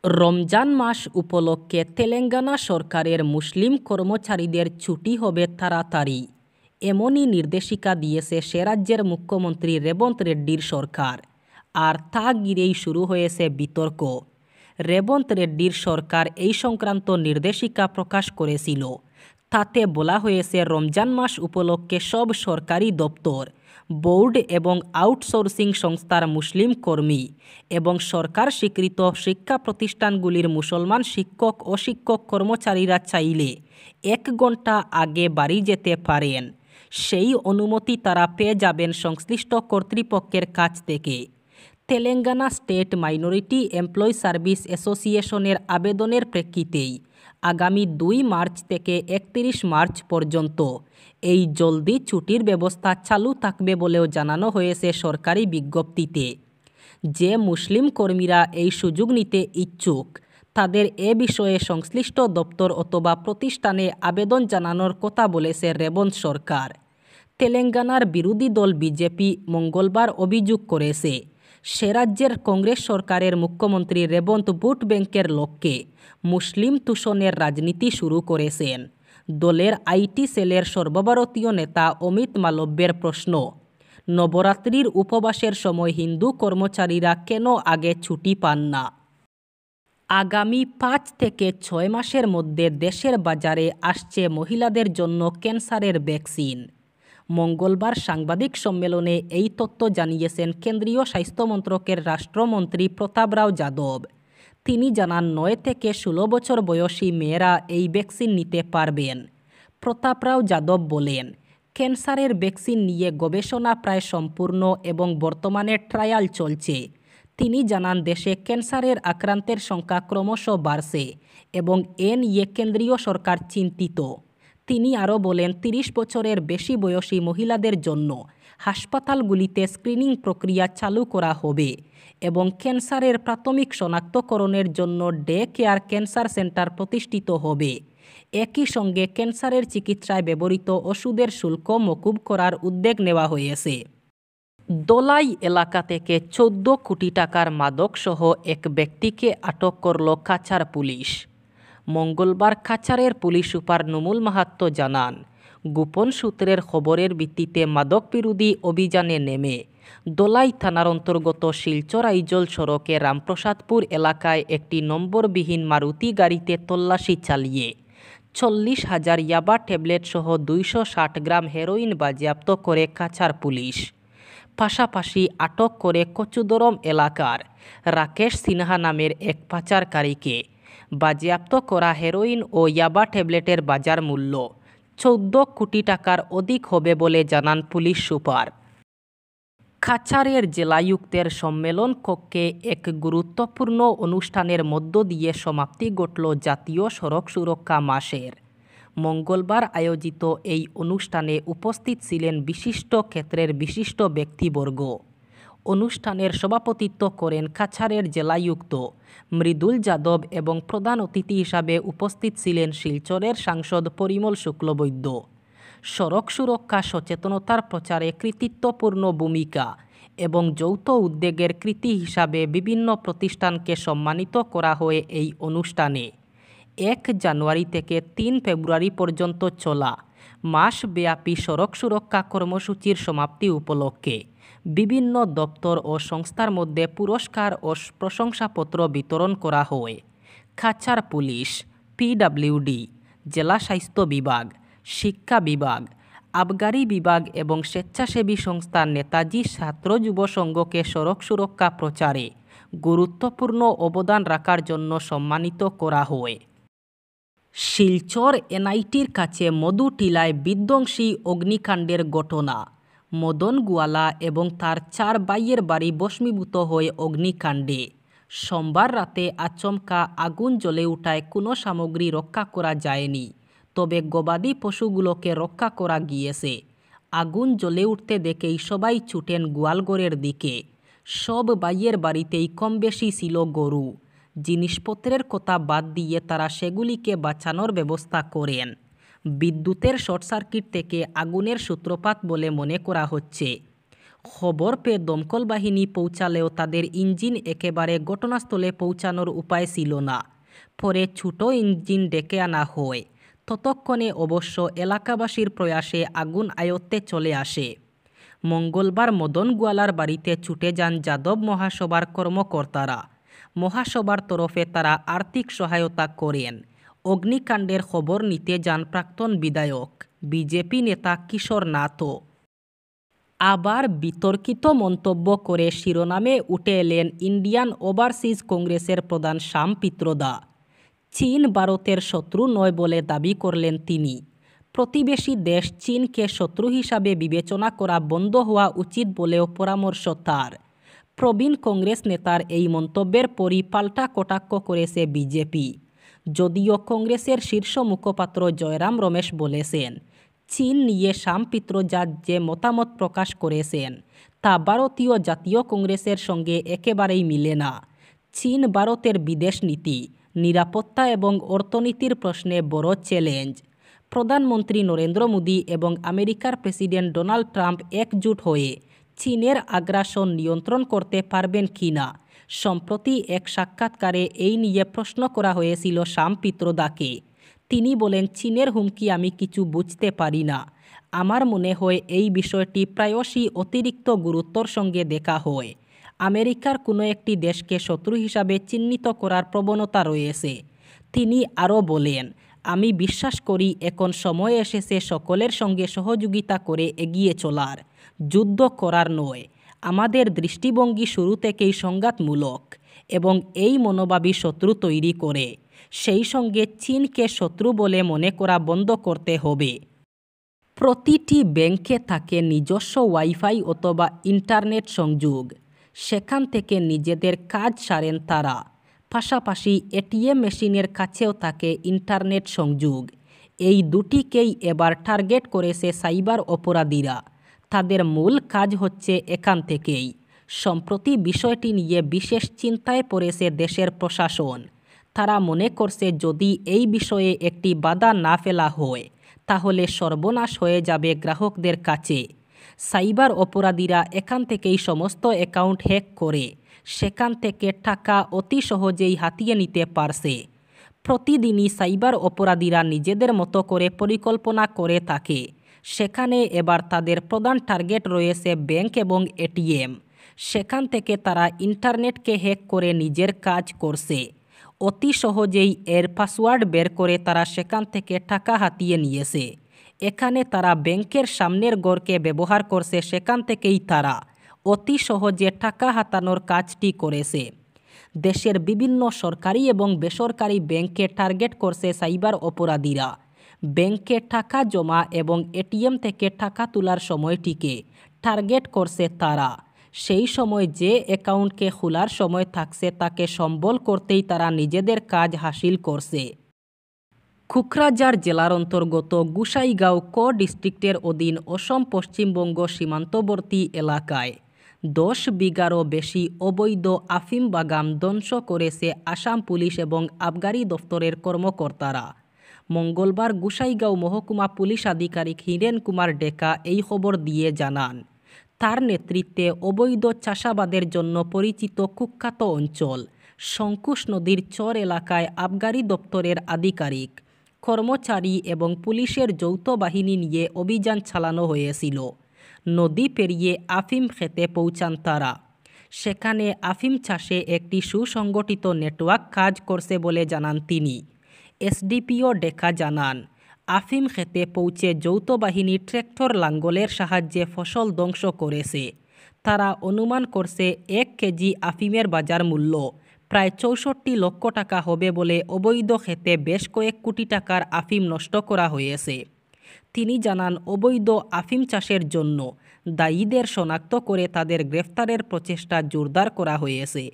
রমজান মাস উপলক্ষে তেলেঙ্গানা সরকারের মুসলিম কর্মচারীদের ছুটি হবে তাড়াতাড়ি, এমনই নির্দেশিকা দিয়েছে সে রাজ্যের মুখ্যমন্ত্রী রেবন্ত রেড্ডির সরকার। আর তা ঘিরেই শুরু হয়েছে বিতর্ক। রেবন্ত রেড্ডির সরকার এই সংক্রান্ত নির্দেশিকা প্রকাশ করেছিল। তাতে বলা হয়েছে রমজান মাস উপলক্ষে সব সরকারি দপ্তর, বোর্ড এবং আউটসোর্সিং সংস্থার মুসলিম কর্মী এবং সরকার স্বীকৃত শিক্ষা প্রতিষ্ঠানগুলির মুসলমান শিক্ষক ও শিক্ষক কর্মচারীরা চাইলে 1 ঘন্টা আগে বাড়ি যেতে পারেন। সেই অনুমতি তারা পেয়ে যাবেন সংশ্লিষ্ট কর্তৃপক্ষের কাছ থেকে। Telangana state minority employee service অ্যাসোসিয়েশনের আবেদনের প্রেক্ষিতেই আগামী 2 মার্চ থেকে 31 মার্চ পর্যন্ত এই জলদি ছুটির ব্যবস্থা চালু থাকবে বলেও জানানো হয়েছে সরকারি বিজ্ঞপ্তিতে। যে মুসলিম কর্মীরা এই সুযোগ নিতে ইচ্ছুক তাদের এ বিষয়ে সংশ্লিষ্ট দপ্তর অথবা প্রতিষ্ঠানে আবেদন জানানোর কথা বলেছে রেবন্ত সরকার। তেলেঙ্গানার বিরোধী দল বিজেপি মঙ্গলবার অভিযোগ করেছে সে রাজ্যের কংগ্রেস সরকারের মুখ্যমন্ত্রী রেবন্ত ভোট ব্যাংকের লক্ষ্যে মুসলিম তুষণের রাজনীতি শুরু করেছেন। দলের আইটি সেলের সর্বভারতীয় নেতা অমিত মালব্যের প্রশ্ন, নবরাত্রির উপবাসের সময় হিন্দু কর্মচারীরা কেন আগে ছুটি পান না? আগামী 5 থেকে 6 মাসের মধ্যে দেশের বাজারে আসছে মহিলাদের জন্য ক্যান্সারের ভ্যাকসিন। মঙ্গলবার সাংবাদিক সম্মেলনে এই তথ্য জানিয়েছেন কেন্দ্রীয় স্বাস্থ্য মন্ত্রকের রাষ্ট্রমন্ত্রী প্রতাপ রাও যাদব। তিনি জানান 9 থেকে 16 বছর বয়সী মেয়েরা এই ভ্যাকসিন নিতে পারবেন। প্রতাপ রাও যাদব বলেন, ক্যান্সারের ভ্যাকসিন নিয়ে গবেষণা প্রায় সম্পূর্ণ এবং বর্তমানে ট্রায়াল চলছে। তিনি জানান দেশে ক্যান্সারের আক্রান্তের সংখ্যা ক্রমশ বাড়ছে এবং এ নিয়ে কেন্দ্রীয় সরকার চিন্তিত। তিনি আরও বলেন 30 বছরের বেশি বয়সী মহিলাদের জন্য হাসপাতালগুলিতে স্ক্রিনিং প্রক্রিয়া চালু করা হবে এবং ক্যান্সারের প্রাথমিক শনাক্তকরণের জন্য ডে কেয়ার ক্যান্সার সেন্টার প্রতিষ্ঠিত হবে। একই সঙ্গে ক্যান্সারের চিকিৎসায় ব্যবহৃত ওষুধের শুল্ক মকুব করার উদ্যোগ নেওয়া হয়েছে। দোলাই এলাকা থেকে 14 কোটি টাকার মাদকসহ এক ব্যক্তিকে আটক করল কাছাড় পুলিশ। মঙ্গলবার কাছাড়ের পুলিশ সুপার নুমুল মাহাত্ম জানান, গোপন সূত্রের খবরের ভিত্তিতে মাদক বিরোধী অভিযানে নেমে দোলাই থানার অন্তর্গত শিলচর আইজল সড়কে রামপ্রসাদপুর এলাকায় একটি নম্বরবিহীন মারুতি গাড়িতে তল্লাশি চালিয়ে 40,000 ইয়াবা ট্যাবলেট সহ 260 গ্রাম হেরোইন বাজেয়াপ্ত করে কাছাড় পুলিশ। পাশাপাশি আটক করে কচুদরম এলাকার রাকেশ সিনহা নামের এক পাচারকারীকে। বাজেয়াপ্ত করা হেরোইন ও ইয়াবা ট্যাবলেটের বাজার মূল্য 14 কোটি টাকার অধিক হবে বলে জানান পুলিশ সুপার। কাছাড়ের জেলায়ুক্তের সম্মেলন কক্ষে এক গুরুত্বপূর্ণ অনুষ্ঠানের মধ্য দিয়ে সমাপ্তি ঘটল জাতীয় সড়ক সুরক্ষা মাসের। মঙ্গলবার আয়োজিত এই অনুষ্ঠানে উপস্থিত ছিলেন বিশিষ্ট ক্ষেত্রের বিশিষ্ট ব্যক্তিবর্গ। অনুষ্ঠানের সভাপতিত্ব করেন কাছাড়ের জেলায়ুক্ত মৃদুল যাদব এবং প্রধান অতিথি হিসাবে উপস্থিত ছিলেন শিলচরের সাংসদ পরিমল শুক্লবৈদ্য। সড়ক সুরক্ষা সচেতনতার প্রচারে কৃতিত্বপূর্ণ ভূমিকা এবং যৌথ উদ্যোগের কৃতি হিসাবে বিভিন্ন প্রতিষ্ঠানকে সম্মানিত করা হয় এই অনুষ্ঠানে। 1 জানুয়ারি থেকে 3 ফেব্রুয়ারি পর্যন্ত চলা মাসব্যাপী সড়ক সুরক্ষা কর্মসূচির সমাপ্তি উপলক্ষে বিভিন্ন দপ্তর ও সংস্থার মধ্যে পুরস্কার ও প্রশংসাপত্র বিতরণ করা হয়। কাছাড় পুলিশ, পিডব্লিউডি, জেলা স্বাস্থ্য বিভাগ, শিক্ষা বিভাগ, আবগারি বিভাগ এবং স্বেচ্ছাসেবী সংস্থা নেতাজি ছাত্র যুব সংঘকে সড়ক সুরক্ষা প্রচারে গুরুত্বপূর্ণ অবদান রাখার জন্য সম্মানিত করা হয়। শিলচর এনআইটির কাছে মধুটিলায় বিধ্বংসী অগ্নিকাণ্ডের ঘটনা। মদন গোয়ালা এবং তার 4 ভাইয়ের বাড়ি ভস্মীভূত হয়ে অগ্নিকাণ্ডে সোমবার রাতে আচমকা আগুন জ্বলে ওঠায় কোনো সামগ্রী রক্ষা করা যায়নি, তবে গবাদি পশুগুলোকে রক্ষা করা গিয়েছে। আগুন জ্বলে উঠতে দেখেই সবাই ছুটেন গোয়ালঘরের দিকে। সব ভাইয়ের বাড়িতেই কম বেশি ছিল গরু। জিনিসপত্রের কথা বাদ দিয়ে তারা সেগুলিকে বাঁচানোর ব্যবস্থা করেন। বিদ্যুতের শর্ট সার্কিট থেকে আগুনের সূত্রপাত বলে মনে করা হচ্ছে। খবর পেয়ে দমকল বাহিনী পৌঁছালেও তাদের ইঞ্জিন একেবারে ঘটনাস্থলে পৌঁছানোর উপায় ছিল না। পরে ছোট ইঞ্জিন ডেকে আনা হয়। ততক্ষণে অবশ্য এলাকাবাসীর প্রয়াসে আগুন আয়ত্তে চলে আসে। মঙ্গলবার মদন গোয়ালার বাড়িতে ছুটে যান যাদব মহাসভার কর্মকর্তারা। মহাসভার তরফে তারা আর্থিক সহায়তা করেন। অগ্নিকাণ্ডের খবর নিতে যান প্রাক্তন বিধায়ক বিজেপি নেতা কিশোর নাথও। আবার বিতর্কিত মন্তব্য করে শিরোনামে উঠে এলেন ইন্ডিয়ান ওভারসিজ কংগ্রেসের প্রধান শ্যাম পিত্রদা। চীন ভারতের শত্রু নয় বলে দাবি করলেন তিনি। প্রতিবেশী দেশ চীনকে শত্রু হিসাবে বিবেচনা করা বন্ধ হওয়া উচিত বলেও পরামর্শ তার। প্রবীণ কংগ্রেস নেতার এই মন্তব্যের পরই পাল্টা কটাক্ষ করেছে বিজেপি। যদিও কংগ্রেসের শীর্ষ মুখপাত্র জয়রাম রমেশ বলেছেন, চীন নিয়ে শ্যাম পিত্রদা যে মতামত প্রকাশ করেছেন তা ভারতীয় জাতীয় কংগ্রেসের সঙ্গে একেবারেই মিলে না। চীন ভারতের বিদেশ নীতি, নিরাপত্তা এবং অর্থনীতির প্রশ্নে বড় চ্যালেঞ্জ। প্রধানমন্ত্রী নরেন্দ্র মোদী এবং আমেরিকার প্রেসিডেন্ট ডোনাল্ড ট্রাম্প একজোট হয়ে চীনের আগ্রাসন নিয়ন্ত্রণ করতে পারবেন কিনা। সম্প্রতি এক সাক্ষাৎকারে এই নিয়ে প্রশ্ন করা হয়েছিল শ্যাম পিত্রদাকে। তিনি বলেন, চীনের হুমকি আমি কিছু বুঝতে পারি না। আমার মনে হয় এই বিষয়টি প্রায়শই অতিরিক্ত গুরুত্বর সঙ্গে দেখা হয়। আমেরিকার কোনো একটি দেশকে শত্রু হিসাবে চিহ্নিত করার প্রবণতা রয়েছে। তিনি আরও বলেন, আমি বিশ্বাস করি এখন সময় এসেছে সকলের সঙ্গে সহযোগিতা করে এগিয়ে চলার, যুদ্ধ করার নয়। আমাদের দৃষ্টিভঙ্গি শুরু থেকেই সংঘাতমূলক এবং এই মনোভাবই শত্রু তৈরি করে। সেই সঙ্গে চীনকে শত্রু বলে মনে করা বন্ধ করতে হবে। প্রতিটি ব্যাংকে থাকে নিজস্ব ওয়াইফাই অথবা ইন্টারনেট সংযোগ। সেখান থেকে নিজেদের কাজ সারেন তারা। পাশাপাশি এটিএম মেশিনের কাছেও থাকে ইন্টারনেট সংযোগ। এই দুটিকেই এবার টার্গেট করেছে সাইবার অপরাধীরা। তাদের মূল কাজ হচ্ছে এখান থেকেই। সম্প্রতি বিষয়টি নিয়ে বিশেষ চিন্তায় পড়েছে দেশের প্রশাসন। তারা মনে করছে যদি এই বিষয়ে একটি বাধা না ফেলা হয় তাহলে সর্বনাশ হয়ে যাবে গ্রাহকদের কাছে। সাইবার অপরাধীরা এখান থেকেই সমস্ত অ্যাকাউন্ট হ্যাক করে সেখান থেকে টাকা অতি সহজেই হাতিয়ে নিতে পারছে। প্রতিদিনই সাইবার অপরাধীরা নিজেদের মতো করে পরিকল্পনা করে থাকে। সেখানে এবার তাদের প্রধান টার্গেট রয়েছে ব্যাংক এবং এটিএম। সেখান থেকে তারা ইন্টারনেটকে হ্যাক করে নিজের কাজ করছে। অতি সহজেই এর পাসওয়ার্ড বের করে তারা সেখান থেকে টাকা হাতিয়ে নিয়েছে। এখানে তারা ব্যাংকের সামনের ঘরকে ব্যবহার করছে, সেখান থেকেই তারা অতি সহজে টাকা হাতানোর কাজটি করেছে। দেশের বিভিন্ন সরকারি এবং বেসরকারি ব্যাংকে টার্গেট করছে সাইবার অপরাধীরা। ব্যাংকে টাকা জমা এবং এটিএম থেকে টাকা তোলার সময়টিকে টার্গেট করছে তারা। সেই সময় যে অ্যাকাউন্টকে খোলার সময় থাকছে তাকে সম্বল করতেই তারা নিজেদের কাজ হাসিল করছে। কোকরাঝাড় জেলার অন্তর্গত গোসাইগাঁও ডিস্ট্রিক্টের অধীন অসম পশ্চিমবঙ্গ সীমান্তবর্তী এলাকায় 10 বিঘারও বেশি অবৈধ আফিম বাগান ধ্বংস করেছে আসাম পুলিশ এবং আবগারি দফতরের কর্মকর্তারা। মঙ্গলবার গোসাইগাঁও মহকুমা পুলিশ আধিকারিক হীরেন কুমার ডেকা এই খবর দিয়ে জানান, তার নেতৃত্বে অবৈধ চাষাবাদের জন্য পরিচিত কুখ্যাত অঞ্চল শঙ্কুশ নদীর চর এলাকায় আবগারি দপ্তরের আধিকারিক, কর্মচারী এবং পুলিশের যৌথ বাহিনী নিয়ে অভিযান চালানো হয়েছিল। নদী পেরিয়ে আফিম খেতে পৌঁছান তারা। সেখানে আফিম চাষে একটি সুসংগঠিত নেটওয়ার্ক কাজ করছে বলে জানান তিনি। এসডিপিও ডেকা জানান, আফিম খেতে পৌঁছে যৌথ বাহিনী ট্র্যাক্টর লাঙ্গলের সাহায্যে ফসল ধ্বংস করেছে। তারা অনুমান করছে 1 কেজি আফিমের বাজার মূল্য প্রায় 64 লক্ষ টাকা হবে বলে অবৈধ খেতে বেশ কয়েক কোটি টাকার আফিম নষ্ট করা হয়েছে। তিনি জানান, অবৈধ আফিম চাষের জন্য দায়ীদের শনাক্ত করে তাদের গ্রেফতারের প্রচেষ্টা জোরদার করা হয়েছে।